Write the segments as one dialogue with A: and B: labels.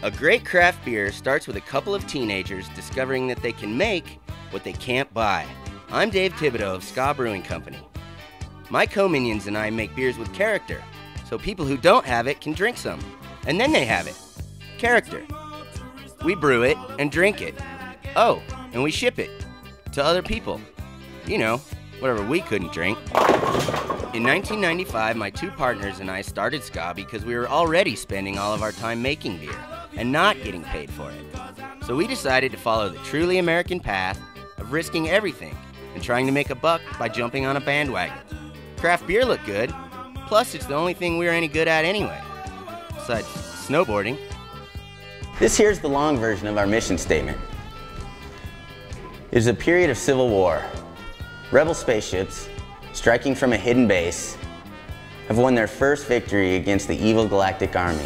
A: A great craft beer starts with a couple of teenagers discovering that they can make what they can't buy. I'm Dave Thibodeau of Ska Brewing Company. My co-minions and I make beers with character, so people who don't have it can drink some, and then they have it. Character. We brew it and drink it. Oh, and we ship it to other people. You know, whatever we couldn't drink. In 1995, my two partners and I started Ska because we were already spending all of our time making beer and not getting paid for it. So we decided to follow the truly American path of risking everything and trying to make a buck by jumping on a bandwagon. Craft beer looked good, plus it's the only thing we were any good at anyway, besides snowboarding. This here's the long version of our mission statement. It is a period of civil war. Rebel spaceships, striking from a hidden base, have won their first victory against the evil galactic army.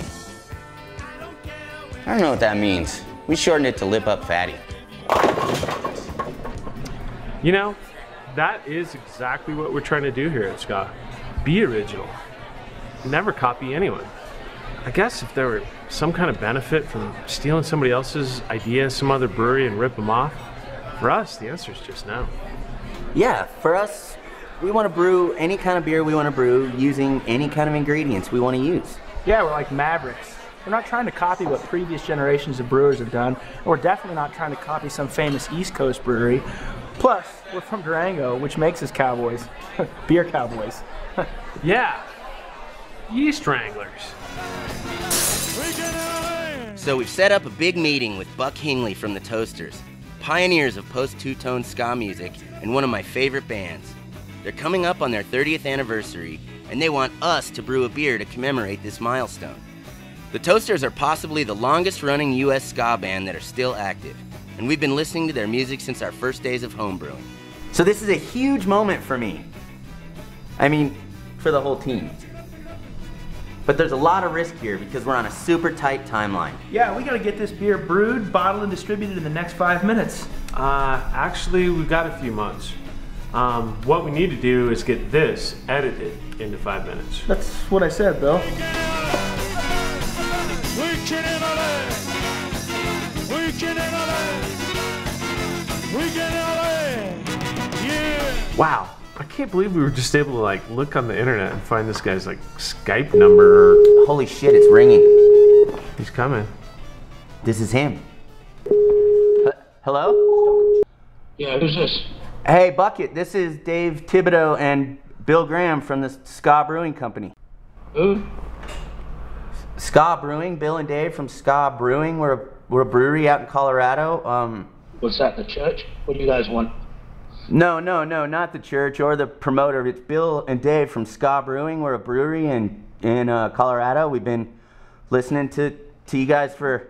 A: I don't know what that means. We shortened it to Lip Up Fatty.
B: You know, that is exactly what we're trying to do here at Ska. Be original. Never copy anyone. I guess if there were some kind of benefit from stealing somebody else's idea, some other brewery, and rip them off, for us, the answer is just no.
A: Yeah, for us, we want to brew any kind of beer we want to brew using any kind of ingredients we want to use.
C: Yeah, we're like mavericks. We're not trying to copy what previous generations of brewers have done, and we're definitely not trying to copy some famous East Coast brewery. Plus, we're from Durango, which makes us cowboys. Beer cowboys.
B: Yeah, yeast wranglers.
A: So we've set up a big meeting with Buck Hingley from the Toasters, pioneers of post-two-tone ska music and one of my favorite bands. They're coming up on their 30th anniversary, and they want us to brew a beer to commemorate this milestone. The Toasters are possibly the longest-running U.S. ska band that are still active, and we've been listening to their music since our first days of homebrewing. So this is a huge moment for me. I mean, for the whole team. But there's a lot of risk here because we're on a super tight timeline.
C: Yeah, we gotta get this beer brewed, bottled, and distributed in the next 5 minutes.
B: Actually, we've got a few months. What we need to do is get this edited into 5 minutes.
C: That's what I said, Bill.
B: Wow, I can't believe we were just able to like look on the internet and find this guy's like Skype number.
A: Holy shit, it's ringing.
B: He's coming.
A: This is him. Hello?
D: Yeah, who's this?
A: Hey, Bucket, this is Dave Thibodeau and Bill Graham from the Ska Brewing Company.
D: Who?
A: Ska Brewing, Bill and Dave from Ska Brewing. We're a brewery out in Colorado.
D: What's that, the church? What do you guys want?
A: No, not the church or the promoter. It's Bill and Dave from Ska Brewing. We're a brewery in Colorado. We've been listening to you guys for,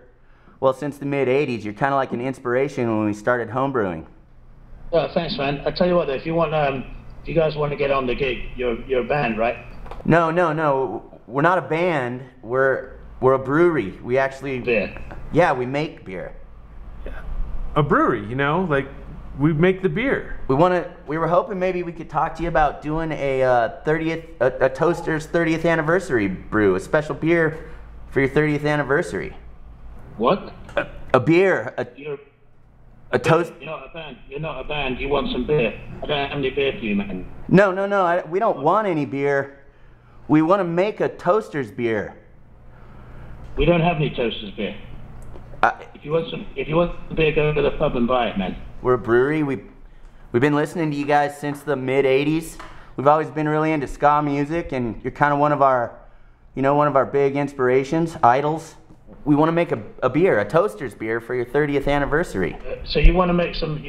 A: well, since the mid-'80s. You're kind of like an inspiration when we started homebrewing.
D: Thanks, man. I tell you what, if you want, if you guys want to get on the gig, you're a band, right?
A: No. We're not a band. We're a brewery. We actually...
D: Beer.
A: Yeah, we make beer.
B: A brewery, you know, like we make the beer.
A: We were hoping maybe we could talk to you about doing a Toasters 30th anniversary brew, a special beer for your 30th anniversary.
D: What?
A: A beer. A toast.
D: You're not a band. You're not a band. You want some beer. I don't have any beer for you, man.
A: No. We don't want any beer. We want to make a Toasters beer.
D: We don't have any Toasters beer. If you want the beer, go to the pub and buy it, man.
A: We're a brewery. We've been listening to you guys since the mid-'80s. We've always been really into ska music, and you're kind of one of our big inspirations, idols. We want to make a beer, a Toasters beer for your 30th anniversary.
D: So you want to make some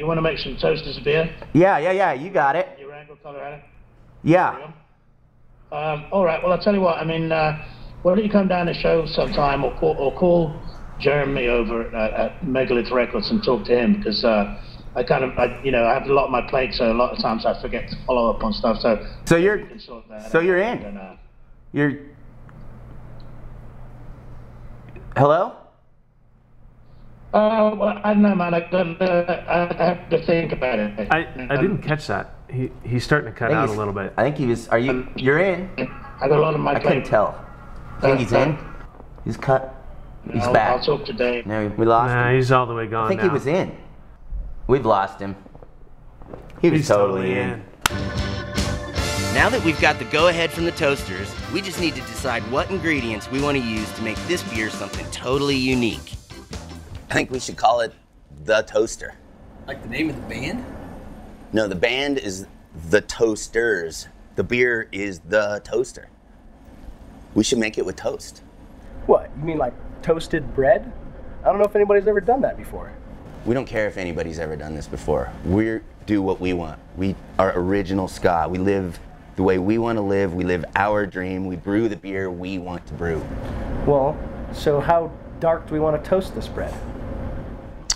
D: Toasters beer?
A: Yeah. You got it.
D: Durango, Colorado.
A: Yeah.
D: All right. Well, I'll tell you what. I mean, why don't you come down to the show sometime, or call Jeremy over at Megalith Records and talk to him, because I have a lot on my plate, so a lot of times I forget to follow up on stuff. So
A: you're in. You're. Hello?
D: Well, I don't know, man. I have to think about it.
B: I didn't catch that. He's starting to cut out a little bit.
A: I think he was. You're in?
D: I got a lot on my
A: plate. I couldn't tell. I think he's in. He's cut. He's
D: I'll
A: back.
D: talk to Dave.
A: No, we lost
B: Nah,
A: him.
B: he's all the way gone
A: I think
B: now.
A: he was in. We've lost him. He was
B: He's
A: totally in. Now that we've got the go-ahead from the toasters, we just need to decide what ingredients we want to use to make this beer something totally unique. I think we should call it The Toaster.
E: Like the name of the band?
A: No, the band is The Toasters. The beer is The Toaster. We should make it with toast.
C: What? You mean like toasted bread? I don't know if anybody's ever done that before.
A: We don't care if anybody's ever done this before. We do what we want. We are original ska. We live the way we want to live. We live our dream. We brew the beer we want to brew.
C: Well, so how dark do we want to toast this bread?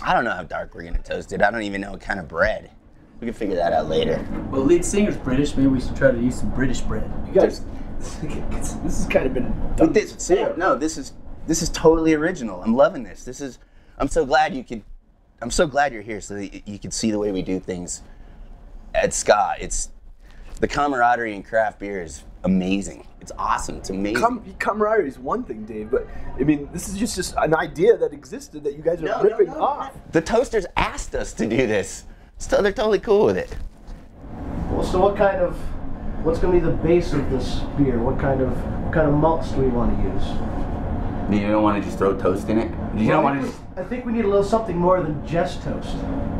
A: I don't know how dark we're gonna toast it. I don't even know what kind of bread. We can figure that out later.
E: Well, the lead singer's British. Maybe we should try to use some British bread.
C: You guys, this has kind of been done.
A: But this is totally original. I'm loving this. I'm so glad you're here so that you can see the way we do things at Ska. It's the camaraderie in craft beer is amazing. It's awesome. It's amazing.
F: Camaraderie is one thing, Dave, but I mean, this is just an idea that existed that you guys are ripping off.
A: The Toasters asked us to do this, so they're totally cool with it.
C: Well, so what's going to be the base of this beer? What kind of malts do we want to use?
A: You don't want to just throw toast in it?
C: I think we need a little something more than just toast.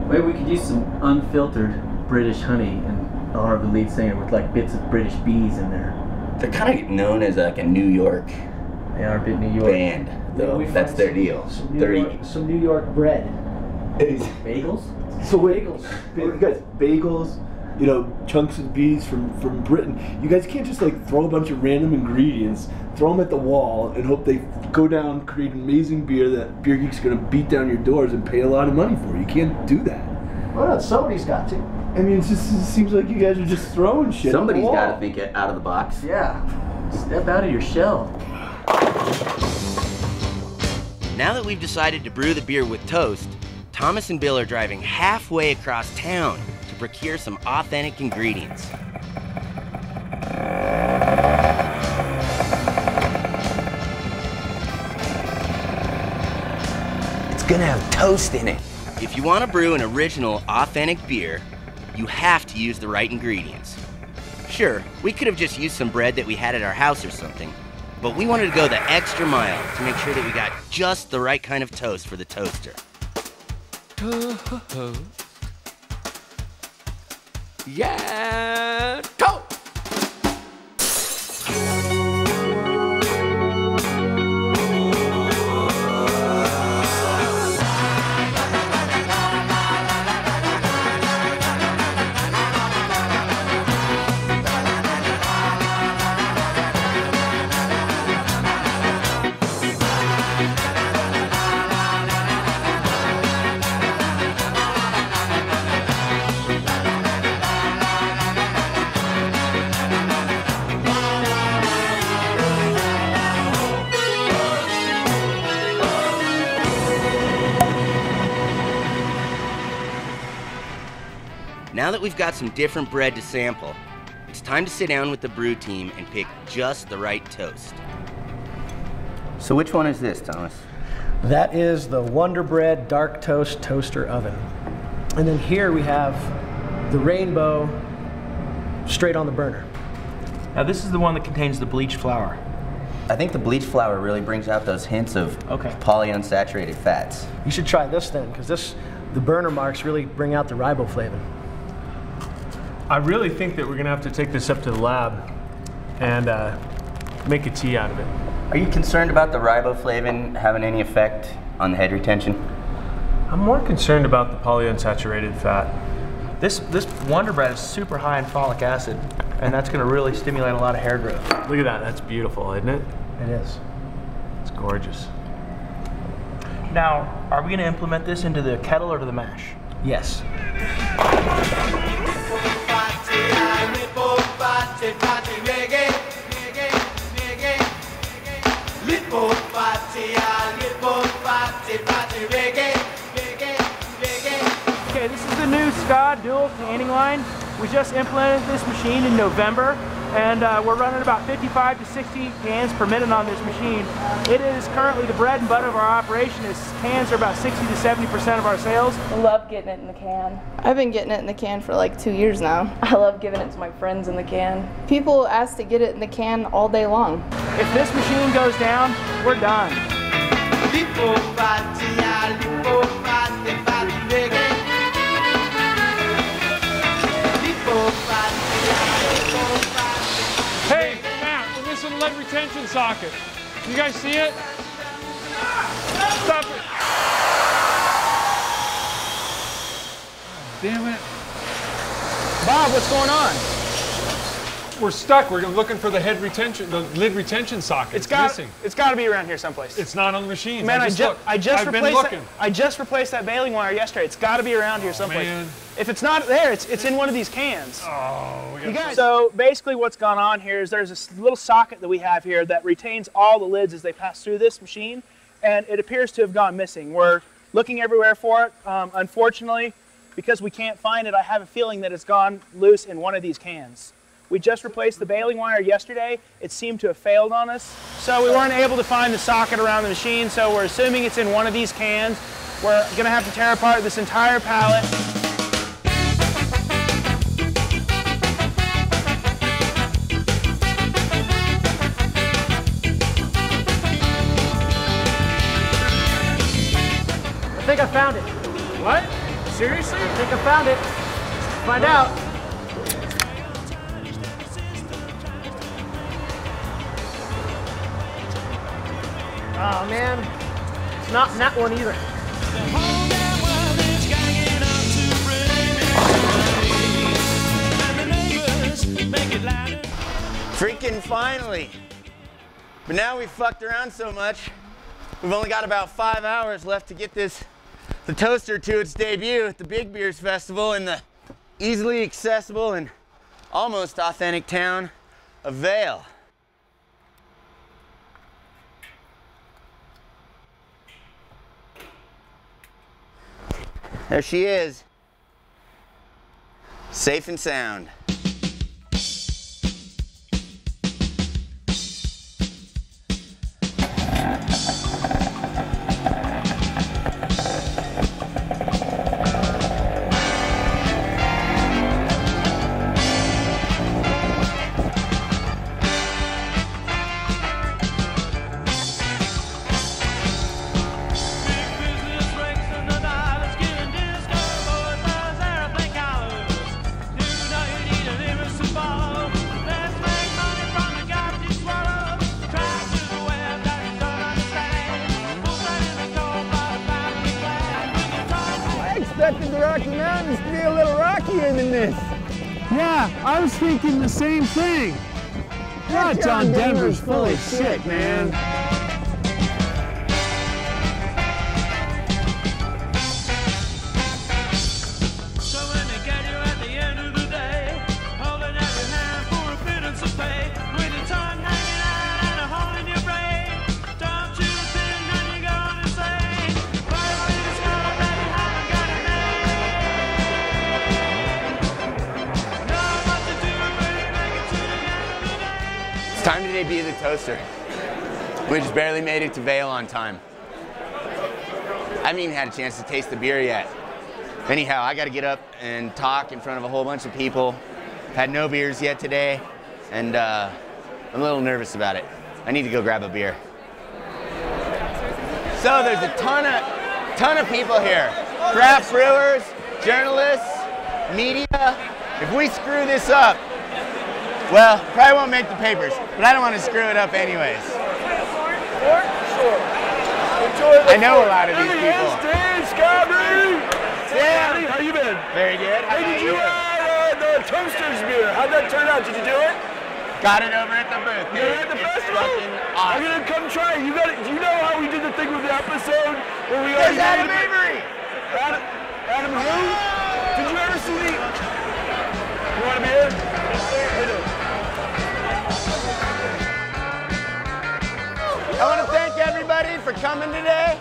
E: Maybe we could use some unfiltered British honey in honor of the lead singer with like bits of British bees in there.
A: They're kind of known as like a New York
E: They are a bit New York.
A: band, though. That's their deal.
C: Some New York bread.
E: Bagels?
F: So wait, you guys, bagels, you know, chunks of bees from Britain. You guys can't just like throw a bunch of random ingredients, throw them at the wall, and hope they go down, create amazing beer that Beer Geek's gonna beat down your doors and pay a lot of money for. You can't do that.
C: Well, no, somebody's got to.
F: I mean, it seems like you guys are just throwing shit.
A: Somebody's
F: at the wall.
A: got to think out of the box.
E: Yeah. Step out of your shell.
A: Now that we've decided to brew the beer with toast, Thomas and Bill are driving halfway across town to procure some authentic ingredients. It's gonna have toast in it. If you want to brew an original, authentic beer, you have to use the right ingredients. Sure, we could have just used some bread that we had at our house or something, but we wanted to go the extra mile to make sure that we got just the right kind of toast for the toaster.
G: Yeah, toast!
A: Now that we've got some different bread to sample, it's time to sit down with the brew team and pick just the right toast. So which one is this, Thomas?
C: That is the Wonder Bread Dark Toast Toaster Oven. And then here we have the Rainbow straight on the burner.
H: Now this is the one that contains the bleached flour.
A: I think the bleached flour really brings out those hints of polyunsaturated fats.
C: You should try this then, because the burner marks really bring out the riboflavin.
B: I really think that we're gonna have to take this up to the lab and make a tea out of it.
A: Are you concerned about the riboflavin having any effect on the head retention?
B: I'm more concerned about the polyunsaturated fat.
H: This Wonder Bread is super high in folic acid, and that's going to really stimulate a lot of hair growth.
B: Look at that, that's beautiful, isn't it?
C: It is.
B: It's gorgeous.
H: Now, are we going to implement this into the kettle or to the mash?
C: Yes.
I: Okay, this is the new Ska dual canning line.
C: We just implemented this machine in November, and we're running about 55 to 60 cans per minute on this machine. It is currently the bread and butter of our operation. Cans are about 60 to 70% of our sales.
G: I love getting it in the can.
I: I've been getting it in the can for like 2 years now.
G: I love giving it to my friends in the can.
I: People ask to get it in the can all day long.
C: If this machine goes down, we're done.
B: Hey, Matt, we're missing a lead retention socket. You guys see it? Stop it. Damn it.
C: Bob, what's going on?
B: We're stuck. We're looking for the lid retention socket. It's missing.
C: It's got to be around here someplace.
B: It's not on the machine.
C: Man,
B: I've been looking.
C: I just replaced that baling wire yesterday. It's got to be around here someplace.
B: Man.
C: If it's not there, it's in one of these cans.
B: Oh,
C: You guys. So basically what's gone on here is there's this little socket that we have here that retains all the lids as they pass through this machine, and it appears to have gone missing. We're looking everywhere for it. Unfortunately, because we can't find it, I have a feeling that it's gone loose in one of these cans. We just replaced the baling wire yesterday. It seemed to have failed on us. So we weren't able to find the socket around the machine, so we're assuming it's in one of these cans. We're gonna have to tear apart this entire pallet. I think I found it.
B: What?
C: Seriously? I think I found it. Let's find out. Oh man, it's not in that one either.
A: Freaking finally. But now we've fucked around so much, we've only got about 5 hours left to get the toaster to its debut at the Big Beers Festival in the easily accessible and almost authentic town of Vail. There she is, safe and sound.
J: The Rocky Mountains to be a little rockier than this.
B: Yeah, I was thinking the same thing. God, John Denver's full of shit, man.
A: It's time to debut the toaster. We just barely made it to Vail on time. I haven't even had a chance to taste the beer yet. Anyhow, I gotta get up and talk in front of a whole bunch of people. Had no beers yet today, and I'm a little nervous about it. I need to go grab a beer. So there's a ton of people here. Craft brewers, journalists, media. If we screw this up, well, probably won't make the papers, but I don't want to screw it up anyways. I know a lot of these people.
F: Dave Scabry!
A: Dan!
F: How you been?
A: Very good. How
F: Hey,
A: about
F: did you the Toasters beer? How'd that turn out? Did you do it?
A: Got it over at the booth.
F: You at the
A: It's
F: festival?
A: fucking
F: I'm
A: awesome.
F: gonna come try it. Do you know how we did the thing with the episode where we
A: There's
F: already
A: Adam
F: made it?
A: Avery!
F: Adam who? Did you ever see the... You want a beer? I do.
A: I want to thank everybody for coming today.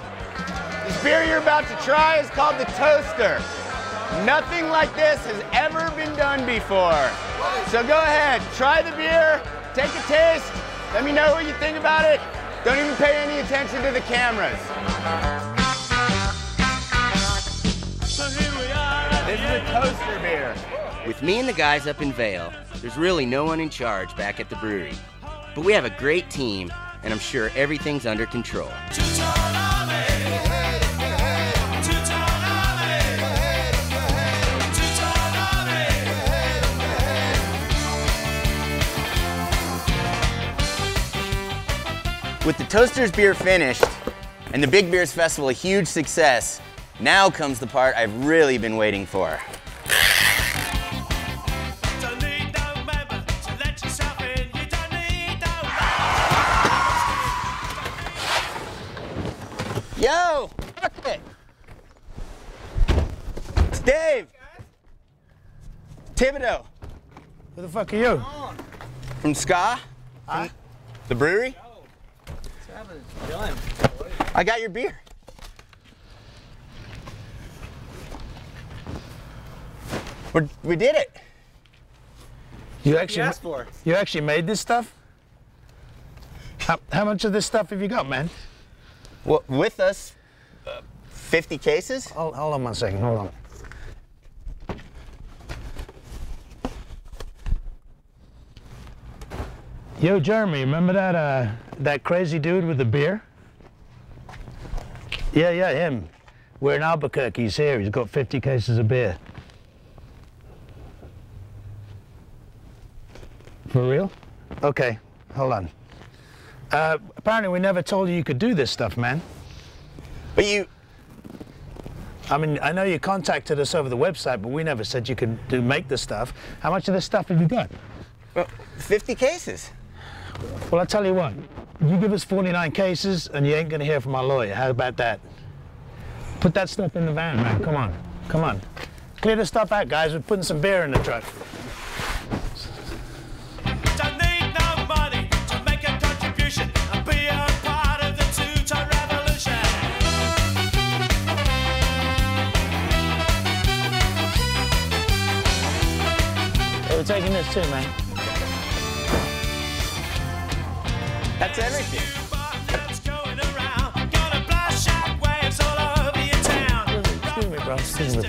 A: This beer you're about to try is called the Toaster.
K: Nothing like this has ever been done before. So go ahead, try the beer, take a taste, let me know what you think about it. Don't even pay any attention to the cameras. This is a toaster beer.
A: With me and the guys up in Vail, there's really no one in charge back at the brewery. But we have a great team, and I'm sure everything's under control.
K: With the Toasters beer finished and the Big Beers Festival a huge success, now comes the part I've really been waiting for. Yo! Okay. It's Dave! Thibodeau.
L: Who the fuck are you?
K: From Ska? From the brewery? I got your beer. We did it.
L: You actually
K: asked for.
L: You actually made this stuff? How much of this stuff have you got, man?
K: Well, with us, 50 cases.
L: Hold on 1 second. Hold on. Yo, Jeremy, remember that crazy dude with the beer? Yeah, him. We're in Albuquerque. He's here. He's got 50 cases of beer. For real? Okay, hold on. Apparently we never told you could do this stuff, man.
K: But you...
L: I mean, I know you contacted us over the website, but we never said you could make this stuff. How much of this stuff have you got?
K: Well, 50 cases.
L: Well, I'll tell you what. You give us 49 cases, and you ain't gonna hear from our lawyer. How about that? Put that stuff in the van, man. Come on. Come on. Clear the stuff out, guys. We're putting some beer in the truck. We're taking this too, man.
K: That's everything.
L: Excuse me, bro. Excuse me.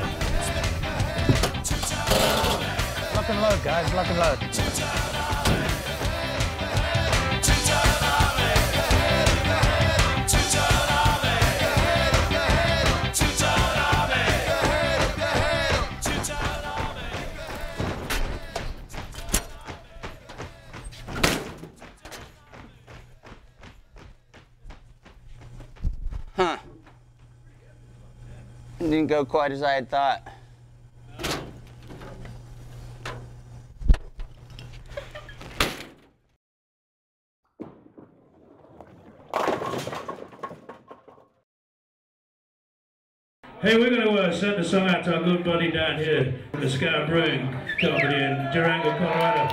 L: Lock and load, guys. Lock and load.
K: Huh. Didn't go quite as I had thought.
M: Hey, we're going to send a song out to our good buddy down here from the Ska Brewing Company in Durango, Colorado.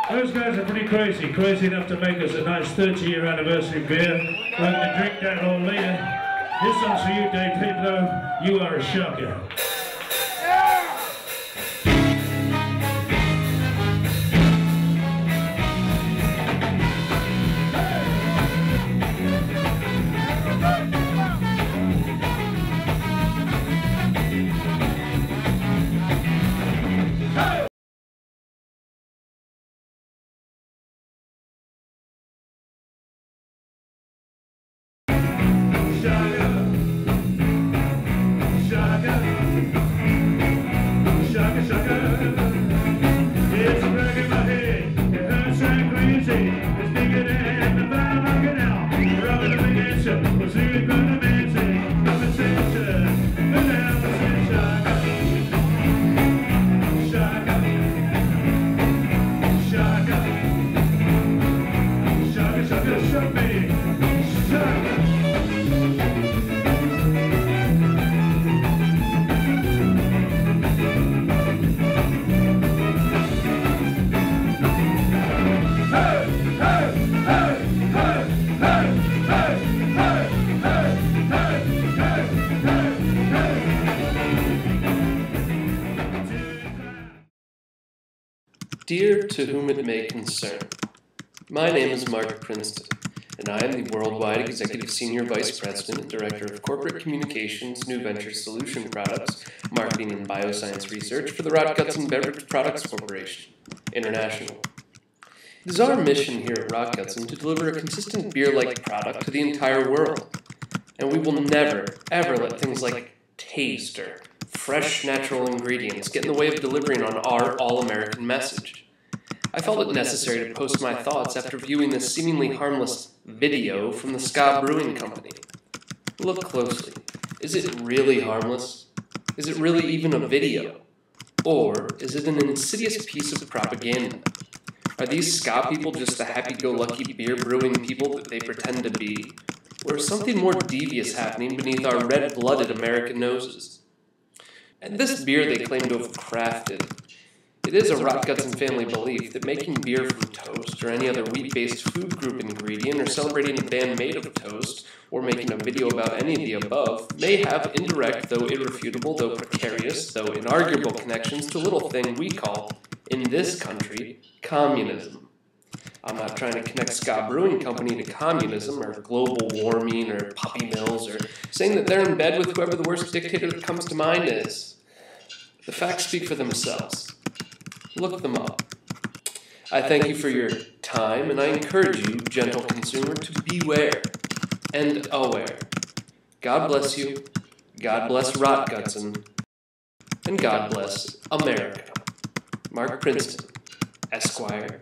M: Those guys are pretty crazy enough to make us a nice 30-year anniversary beer. We're going to drink that all later. This one's for you, Dave Thibodeau. You are a shocker.
N: Dear to whom it may concern, my name is Mark Princeton, and I am the Worldwide Executive Senior Vice President and Director of Corporate Communications, New Venture Solution Products, Marketing and Bioscience Research for the Rock-Gutson Beverage Products Corporation, International. It is our mission here at Rock-Gutson to deliver a consistent beer-like product to the entire world, and we will never, ever let things like taste or fresh natural ingredients get in the way of delivering on our all-American message. I felt it necessary to post my thoughts after viewing this seemingly harmless video from the Ska Brewing Company. Look closely. Is it really harmless? Is it really even a video? Or is it an insidious piece of propaganda? Are these ska people just the happy-go-lucky beer brewing people that they pretend to be? Or is something more devious happening beneath our red-blooded American noses? And this beer they claim to have crafted. It is a Rock-Gutson family belief that making beer from toast or any other wheat-based food group ingredient or celebrating a band made of toast or making a video about any of the above may have indirect, though irrefutable, though precarious, though inarguable connections to a little thing we call, in this country, communism. I'm not trying to connect Ska Brewing Company to communism or global warming or puppy mills or saying that they're in bed with whoever the worst dictator that comes to mind is. The facts speak for themselves. Look them up. I thank you for your time, and I encourage you, gentle consumer, to beware and aware. God bless you, God bless Rock-Gutson, and God bless America. Mark Princeton, Esquire,